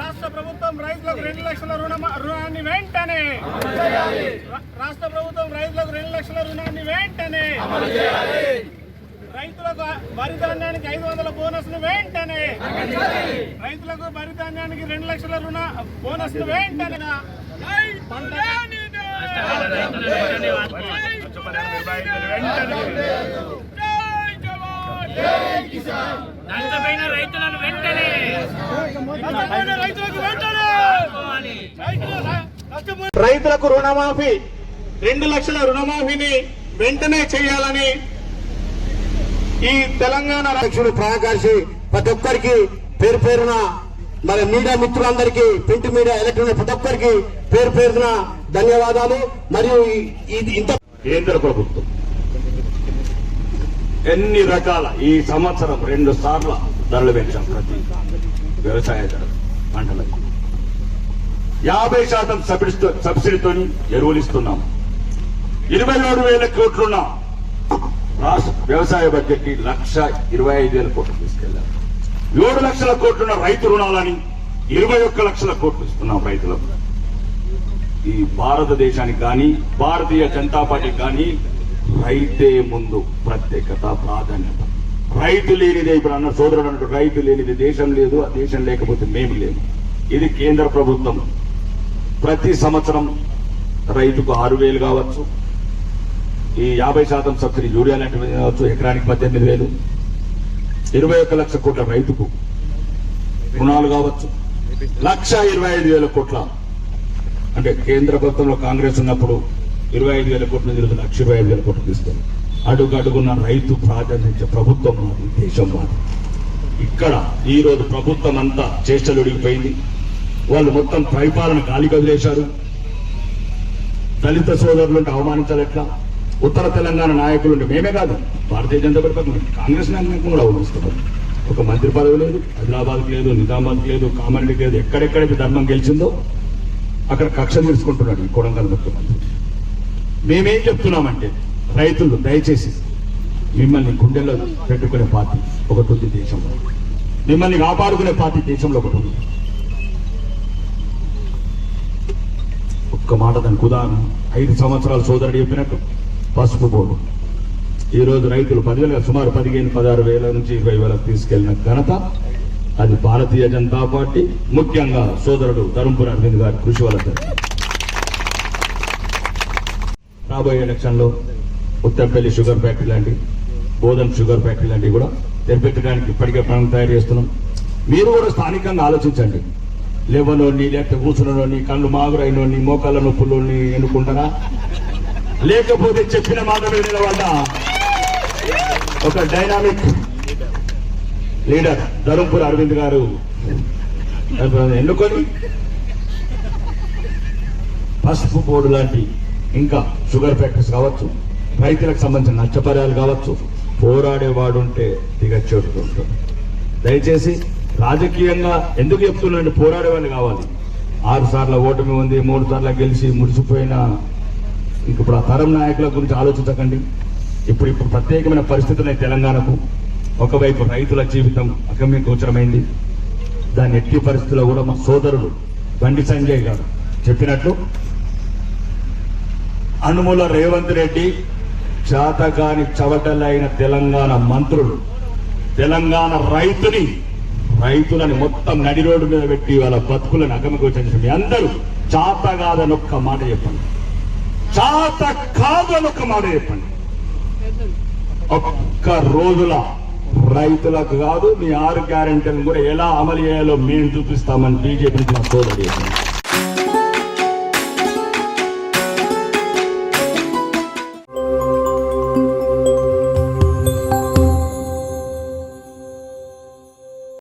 రాష్ట్ర ప్రభుత్వం రైతులకు 2 లక్షల రుణాన్ని వెంటనే రాష్ట్ర ప్రభుత్వం రైతులకు 2 లక్షల రుణాన్ని వెంటనే రైతులకు వరి ధాన్యానికి 500 బోనస్ ను వెంటనే రైతులకు వరి ధాన్యానికి 2 లక్షల రుణ బోనస్ ను వెంటనే రైతులను వెంటనే రైతులకు రుణమాఫీ 2 లక్షల రుణమాఫీని వెంటనే చేయాలని ఈ తెలంగాణ అధ్యక్షుడు ప్రకాశి ప్రతి ఒక్కరికి పేరు పేరున మన మీడియా మిత్రులందరికీ ప్రింట్ మీడియా ఎలక్ట్రానిక్ ప్రతి ఒక్కరికి పేరు పేరున ధన్యవాదాలు. మరియు ఇంత కేంద్ర ప్రభుత్వం ఎన్ని రకాల ఈ సంవత్సరం 2 సార్లు ధరలు పెంచాం ప్రతి వ్యవసాయ ధరలు పంటలకు 50% సబ్సిడీతో ఎరువులు ఇస్తున్నాం. 23,000 కోట్లున్న రాష్ట్ర వ్యవసాయ బడ్జెట్ కి 1,25,000 కోట్లు తీసుకెళ్లారు. 7 లక్షల కోట్లున్న రైతు రుణాలని 21 లక్షల కోట్లు ఇస్తున్నాం రైతులకు. ఈ భారతదేశానికి కానీ భారతీయ జనతా పార్టీకి కానీ రైతే ముందు ప్రత్యేకత ప్రాధాన్యత. రైతు లేనిదే ఇప్పుడు అన్న సోదరుడు అన్నట్టు రైతు లేనిది దేశం లేదు, ఆ దేశం లేకపోతే మేము లేము. ఇది కేంద్ర ప్రభుత్వం ప్రతి సంవత్సరం రైతుకు 6,000 కావచ్చు, ఈ 50% సబ్సిడీ యూరియా లాంటివి కావచ్చు, ఎకరానికి 18,000, 21 లక్షల కోట్ల రైతుకు రుణాలు కావచ్చు, 1,25,000 కోట్ల అంటే కేంద్ర ప్రభుత్వంలో కాంగ్రెస్ ఉన్నప్పుడు 25,000 కోట్ల నిధులు 1,25,000 కోట్లు తీసుకొని అడుగడుగున్న రైతు ప్రాధాన్యత ప్రభుత్వం మాది, దేశం మాది. ఇక్కడ ఈ రోజు ప్రభుత్వం అంతా చేష్టలు ఒడిగిపోయింది. వాళ్ళు మొత్తం పరిపాలన గాలి వదిలేశారు. దళిత సోదరులుంటే అవమానించాలెట్లా? ఉత్తర తెలంగాణ నాయకులుంటే మేమే కాదు, భారతీయ జనతా పార్టీ కాంగ్రెస్ నాయకులు కూడా అవమానిస్తున్నారు. ఒక మంత్రి పదవి లేదు, ఆదిలాబాద్కి లేదు, నిజామాబాద్కి లేదు, కామారెడ్డికి లేదు. ఎక్కడెక్కడైతే ధర్మం గెలిచిందో అక్కడ కక్ష తీర్చుకుంటున్నాడు ఈ కొడంగల్ ముఖ్యమంత్రి. మేమేం చెప్తున్నామంటే రైతులు దయచేసి మిమ్మల్ని గుండెల్లో పెట్టుకునే పార్టీ ఒకటి ఉంది దేశంలో, మిమ్మల్ని కాపాడుకునే పార్టీ దేశంలో ఒకటి ఉంది. ఒక్క మాట దానికి ఉదాహరణ 5 సంవత్సరాల సోదరుడు చెప్పినట్టు పసుపు బోర్డు ఈ రోజు రైతులు 10,000 సుమారు 15,000-16,000 నుంచి 20,000 తీసుకెళ్లిన ఘనత అది భారతీయ జనతా పార్టీ, ముఖ్యంగా సోదరుడు ధర్మపురి అరవింద్ గారి కృషి వల్ల. రాబోయే ఎలక్షన్ లో ఉత్తరపల్లి షుగర్ ఫ్యాక్టరీ లాంటి, బోధన్ షుగర్ ఫ్యాక్టరీ లాంటివి కూడా తెరపెట్టడానికి ఇప్పటికే ప్రణాళిక తయారు చేస్తున్నాం. మీరు కూడా స్థానికంగా ఆలోచించండి. లేవనోని లేకపోతే కూర్చున్నోని, కళ్ళు మాగురైనోని, మోకాళ్ళ నొప్పులోని ఎన్నుకుంటారా, లేకపోతే చెప్పిన మాట వినవాళ్ళ ఒక డైనామిక్ లీడర్ ధర్మపురి అరవింద్ గారు ఎన్నుకొని పసుపు బోర్డు లాంటి ఇంకా షుగర్ ఫ్యాక్టరీస్ కావచ్చు, రైతులకు సంబంధించిన నష్టపరిహారాలు కావచ్చు, పోరాడేవాడుంటే దిగచ్చేడుతుంటారు. దయచేసి రాజకీయంగా ఎందుకు చెప్తున్నాంటే పోరాడేవాళ్ళు కావాలి. 6 సార్ల ఓటమి ఉంది, 3 సార్లు గెలిచి ముడిసిపోయిన ఇప్పుడు ఆ తరం నాయకుల గురించి ఆలోచించకండి. ఇప్పుడు ప్రత్యేకమైన పరిస్థితులు తెలంగాణకు. ఒకవైపు రైతుల జీవితం అగమ్య గోచరమైంది. దాన్ని ఎట్టి పరిస్థితుల్లో కూడా మా సోదరుడు బండి సంజయ్ గారు చెప్పినట్లు అనుముల రేవంత్ రెడ్డి చాతకాని చవటలైన తెలంగాణ మంత్రులు తెలంగాణ రైతులని మొత్తం నడి రోడ్డు మీద పెట్టి వాళ్ళ బతుకులను అగమగోచరించిన మీ అందరూ చాత కాదని ఒక్క మాట చెప్పండి. చాత కాదని ఒక్క మాట చెప్పండి. ఒక్క రోజుల రైతులకు కాదు, మీ 6 గ్యారెంటీలను కూడా ఎలా అమలు చేయాలో మేము చూపిస్తామని బీజేపీ సోదరు